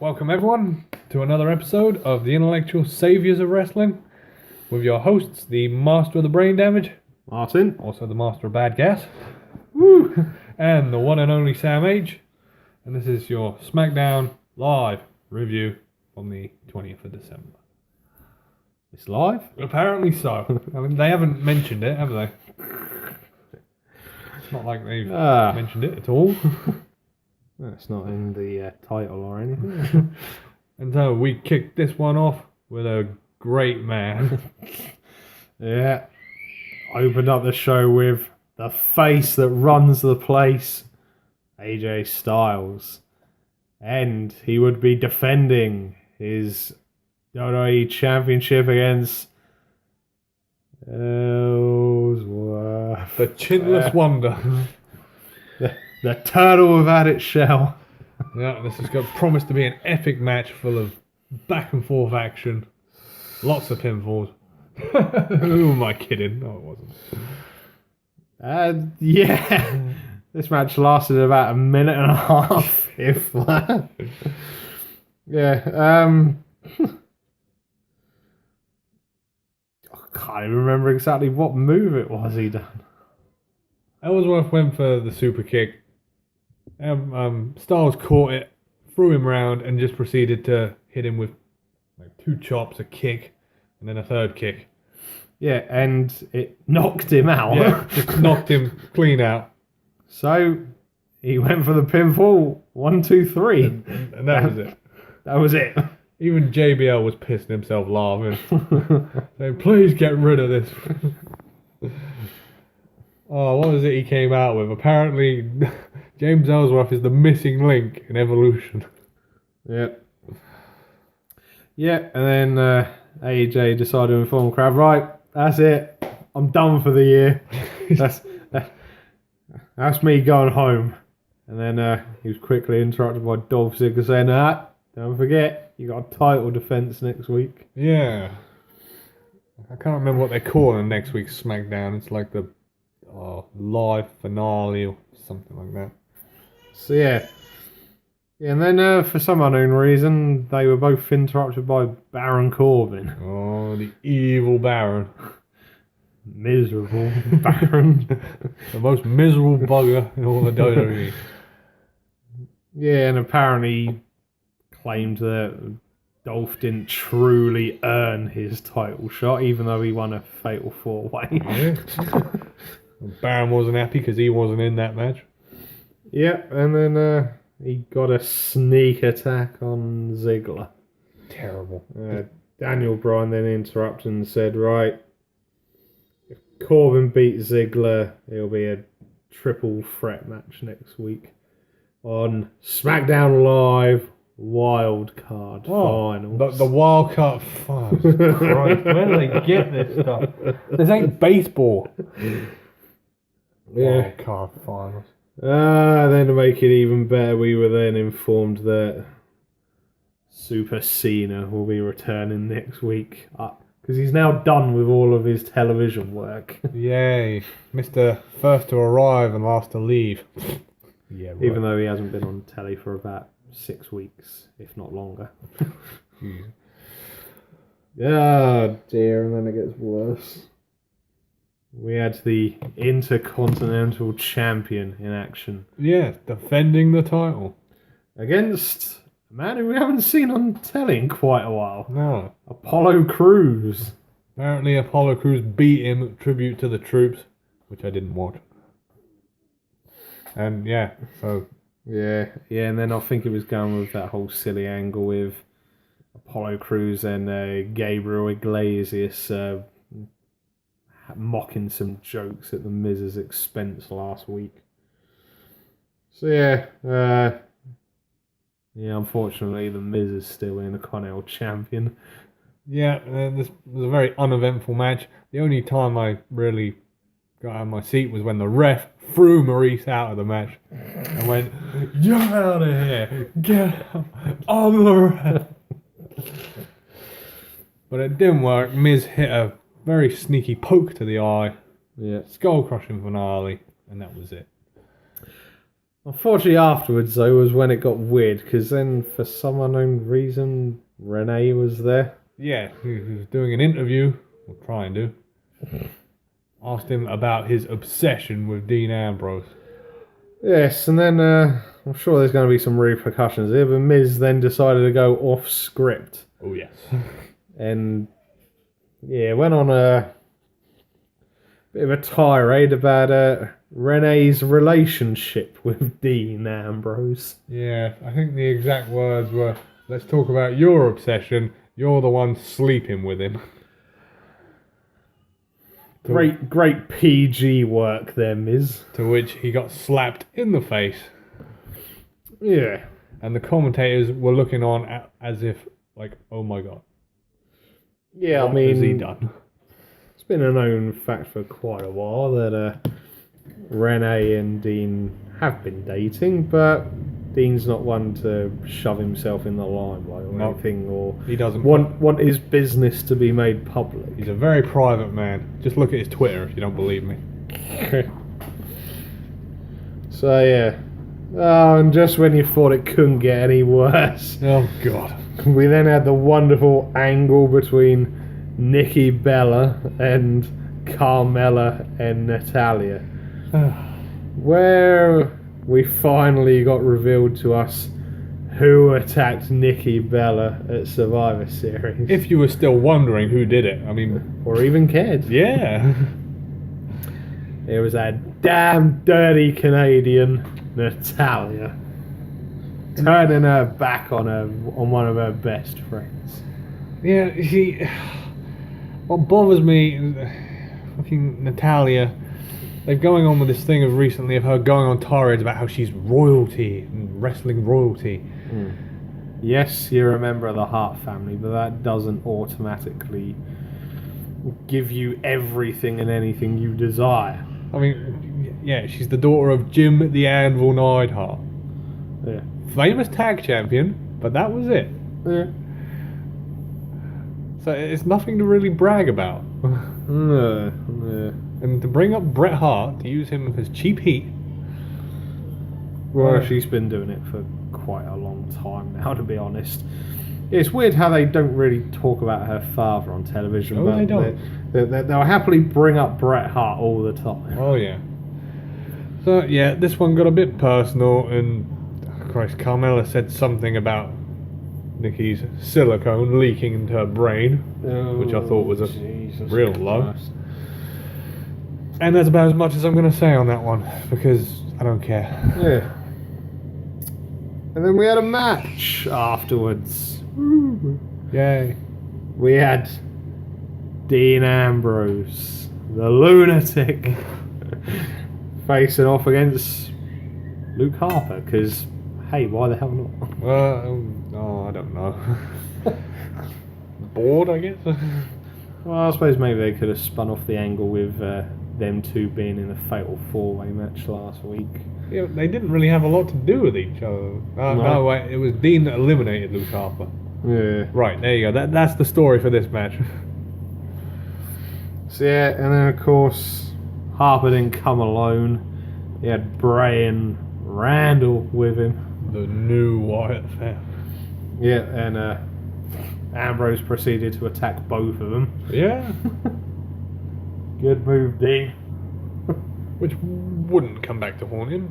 Welcome everyone to another episode of the Intellectual Saviors of Wrestling with your hosts, the Master of the Brain Damage, Martin. also the Master of Bad Gas, Woo! and the one and only Sam H. And this is your Smackdown live review on the 20th of December. It's live? Apparently so. I mean, they haven't mentioned it, have they? It's not like they've mentioned it at all. It's not in the title or anything. And so we kicked this one off with a great man. Yeah. Opened up the show with the face that runs the place, AJ Styles. And he would be defending his WWE Championship against Ellsworth. The chinless wonder. The turtle without its shell. Yeah, this is going to promise to be an epic match full of back and forth action. Lots of pinfalls. Who am I kidding? No, it wasn't. Yeah. This match lasted about a minute and a half, if that. Yeah. I can't even remember exactly what move it was he done. Ellsworth went for the super kick. Styles caught it, threw him round, and just proceeded to hit him with like two chops, a kick, and then a third kick. Yeah, and it knocked him out. Yeah, just knocked him clean out. So he went for the pinfall. 1, 2, 3. And that was it. That was it. Even JBL was pissing himself laughing. Saying, please get rid of this. Oh, what was it he came out with? Apparently, James Ellsworth is the missing link in Evolution. Yeah. Yeah, and then AJ decided to inform the crowd, right, that's it. I'm done for the year. That's me going home. And then he was quickly interrupted by Dolph Ziggler saying, don't forget, you got a title defense next week. Yeah. I can't remember what they're calling next week's SmackDown. It's like the live finale or something like that. So yeah. And then for some unknown reason, they were both interrupted by Baron Corbin. Oh, the evil Baron. Miserable Baron. The most miserable bugger in all the WWE. Yeah, and apparently claimed that Dolph didn't truly earn his title shot, even though he won a fatal 4-way. Yeah. Baron wasn't happy because he wasn't in that match. Yeah, and then he got a sneak attack on Ziggler. Terrible. Daniel Bryan then interrupted and said, right, if Corbin beats Ziggler, it'll be a triple threat match next week on SmackDown Live Wild Card Finals. But the Wild Card Finals. Christ, where do they get this stuff? This ain't baseball. Yeah. Wild Card Finals. Then to make it even better, we were then informed that Super Cena will be returning next week. Because he's now done with all of his television work. Yay. Mr. First to arrive and last to leave. Yeah, right. Even though he hasn't been on telly for about 6 weeks, if not longer. Oh dear, and then it gets worse. We had the Intercontinental Champion in action. Yeah, defending the title. Against a man who we haven't seen on telly in quite a while. No. Apollo Crews. Apparently Apollo Crews beat him, tribute to the troops, which I didn't watch. And yeah, so... Yeah, and then I think it was going with that whole silly angle with Apollo Crews and Gabriel Iglesias mocking some jokes at the Miz's expense last week. So yeah, unfortunately the Miz is still Intercontinental Champion. Yeah, this was a very uneventful match. The only time I really got out of my seat was when the ref threw Maurice out of the match and went, "You're out of here! Get out! I'm the ref!" But it didn't work. Miz hit a very sneaky poke to the eye. Yeah. Skull crushing finale, and that was it. Unfortunately, afterwards, though, was when it got weird, because then, for some unknown reason, Renee was there. Yeah, he was doing an interview, or trying to. Asked him about his obsession with Dean Ambrose. Yes, and then I'm sure there's going to be some repercussions here, but Miz then decided to go off script. Oh, yes. And, yeah, went on a bit of a tirade about Renee's relationship with Dean Ambrose. Yeah, I think the exact words were, let's talk about your obsession. You're the one sleeping with him. Great PG work there, Miz. To which he got slapped in the face. Yeah. And the commentators were looking on as if, like, oh my god. Yeah, What has he done? It's been a known fact for quite a while that Renee and Dean have been dating, but Dean's not one to shove himself in the limelight or anything, or he doesn't want his business to be made public. He's a very private man. Just look at his Twitter if you don't believe me. So yeah. Oh, and just when you thought it couldn't get any worse, Oh god. we then had the wonderful angle between Nikki Bella and Carmella and Natalia, where we finally got revealed to us who attacked Nikki Bella at Survivor Series. If you were still wondering who did it, I mean... Or even cared. Yeah. It was that damn dirty Canadian, Natalia, turning her back on one of her best friends. Yeah, what bothers me, fucking Natalia, they're going on with this thing of recently of her going on tirades about how she's royalty and wrestling royalty. Yes, you're a member of the Hart family, but that doesn't automatically give you everything and anything you desire. I mean, yeah, she's the daughter of Jim the Anvil Neidhart. Yeah. Famous tag champion, but that was it. Yeah. So it's nothing to really brag about. Yeah. And to bring up Bret Hart, to use him as cheap heat. Well, she's been doing it for quite a long time now, to be honest. It's weird how they don't really talk about her father on television. Oh, but they don't. They'll happily bring up Bret Hart all the time. Oh, yeah. So, yeah, this one got a bit personal, and, Christ, Carmella said something about Nikki's silicone leaking into her brain, which I thought was a real low. And that's about as much as I'm going to say on that one, because I don't care. Yeah. And then we had a match afterwards. Yay. We had Dean Ambrose, the lunatic, facing off against Luke Harper, because, hey, why the hell not? I don't know. Bored, I guess? Well, I suppose maybe they could have spun off the angle with them two being in a fatal four-way match last week. Yeah, they didn't really have a lot to do with each other. No, wait, it was Dean that eliminated Luke Harper. Yeah. Right, there you go. That's the story for this match. So yeah, and then of course Harper didn't come alone. He had Bray and Randall with him. The new Wyatt family. Yeah, and Ambrose proceeded to attack both of them. Yeah. Good move, Dean. Which wouldn't come back to haunt him.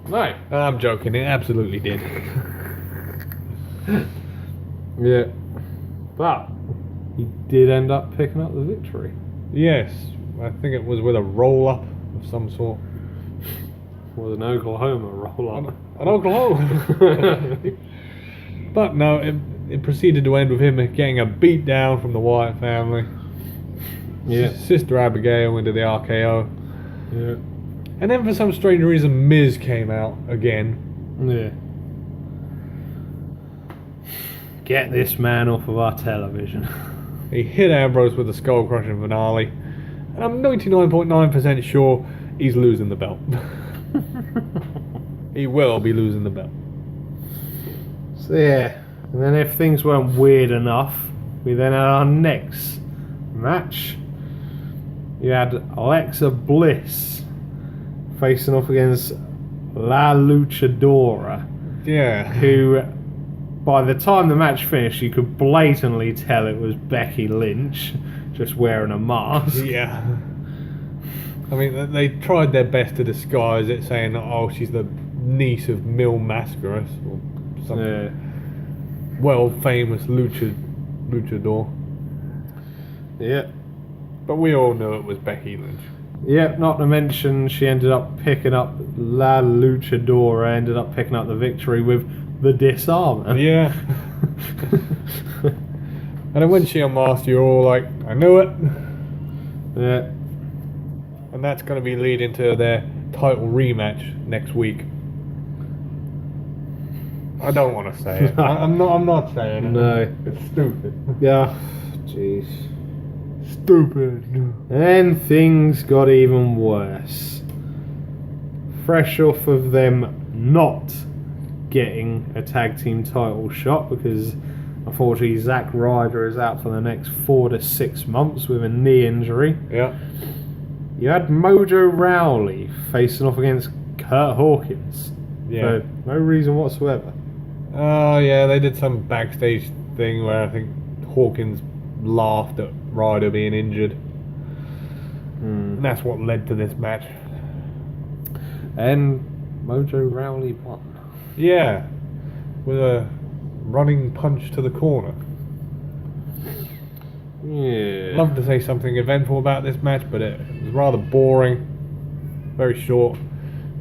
No. I'm joking, it absolutely did. Yeah. But he did end up picking up the victory. Yes, I think it was with a roll-up of some sort. Was an Oklahoma roll-up. An Oklahoma. But no, it proceeded to end with him getting a beat down from the Wyatt family. Yeah. Sister Abigail into the RKO. Yeah. And then for some strange reason, Miz came out again. Yeah. Get this man off of our television. He hit Ambrose with a skull-crushing finale. And I'm 99.9% sure he's losing the belt. He will be losing the belt. So yeah. And then if things weren't weird enough, we then had our next match. You had Alexa Bliss facing off against La Luchadora, Yeah. who, by the time the match finished, you could blatantly tell it was Becky Lynch, just wearing a mask. Yeah. I mean, they tried their best to disguise it, saying, oh, she's the niece of Mil Mascaras, or something. Yeah. World-famous luchador. Yeah. But we all knew it was Becky Lynch. Yep, not to mention she ended up picking up La Luchadora, ended up picking up the victory with the disarmer. Yeah. And then when she unmasked, you're all like, I knew it. Yeah. And that's going to be leading to their title rematch next week. I don't want to say it. I'm not saying it. No. It's stupid. Yeah. Jeez. Stupid. And things got even worse. Fresh off of them not getting a tag team title shot, because unfortunately Zack Ryder is out for the next 4 to 6 months with a knee injury. Yeah. You had Mojo Rawley facing off against Kurt Hawkins. Yeah. For no reason whatsoever. Oh, yeah, they did some backstage thing where I think Hawkins laughed at Ryder being injured. And that's what led to this match. And Mojo Rawley won. Yeah. With a running punch to the corner. Yeah. Love to say something eventful about this match, but it was rather boring, very short,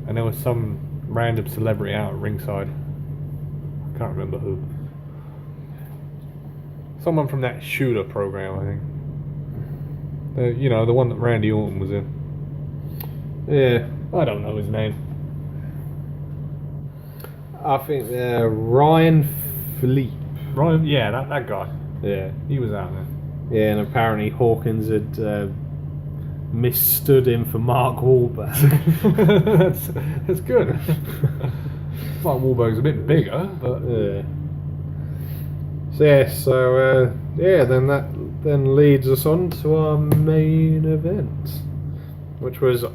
and there was some random celebrity out at ringside. I can't remember who. Someone from that Shooter program, I think. The one that Randy Orton was in. Yeah. I don't know his name. I think Ryan Philippe. Ryan, yeah, that guy. Yeah. He was out there. Yeah, and apparently Hawkins had misstood him for Mark Wahlberg. that's good. Mark Wahlberg's a bit bigger, but Yeah. Then that then leads us on to our main event, which was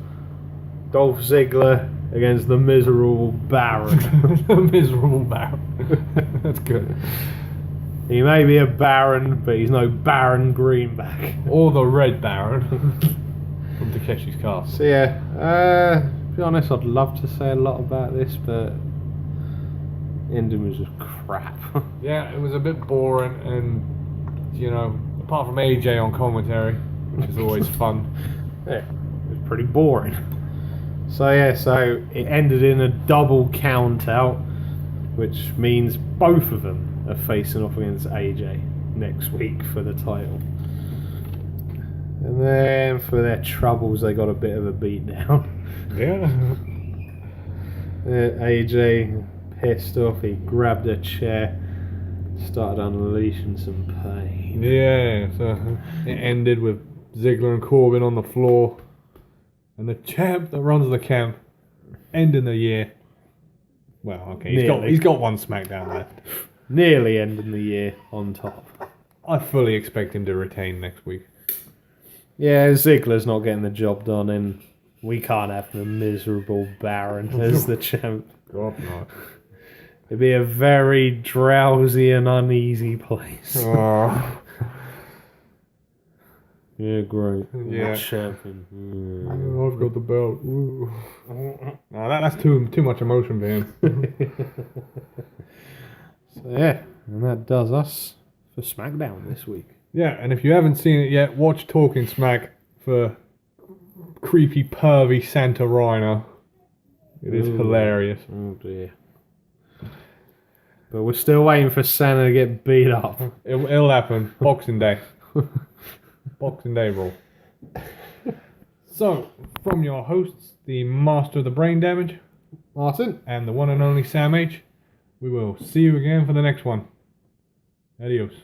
Dolph Ziggler against the miserable Baron. the miserable Baron. That's good. He may be a Baron, but he's no Baron Greenback. Or the Red Baron from Takeshi's Castle. So yeah, to be honest, I'd love to say a lot about this, but ending was just crap. Yeah, it was a bit boring, and apart from AJ on commentary, which is always fun. Yeah, it was pretty boring. So it ended in a double count out, which means both of them are facing off against AJ next week for the title. And then for their troubles, they got a bit of a beat down. Yeah. AJ, pissed off, he grabbed a chair, started unleashing some pain. Yeah, so it ended with Ziggler and Corbin on the floor, and the champ that runs the camp, ending the year. Well, okay, he's got one Smackdown left. Nearly ending the year on top. I fully expect him to retain next week. Yeah, Ziggler's not getting the job done, and we can't have the miserable Baron as the champ. God, no. It'd be a very drowsy and uneasy place. Oh. Yeah, great. Yeah. Champion. I've got the belt. Ooh. No, that's too much emotion for him. So yeah, and that does us for Smackdown this week. Yeah, and if you haven't seen it yet, watch Talking Smack for creepy, pervy Santa Rhino. It is hilarious. Oh dear. But we're still waiting for Santa to get beat up. It'll happen. Boxing Day. Boxing Day rule. So, from your hosts, the master of the brain damage, Martin. and the one and only Sam H, we will see you again for the next one. Adios.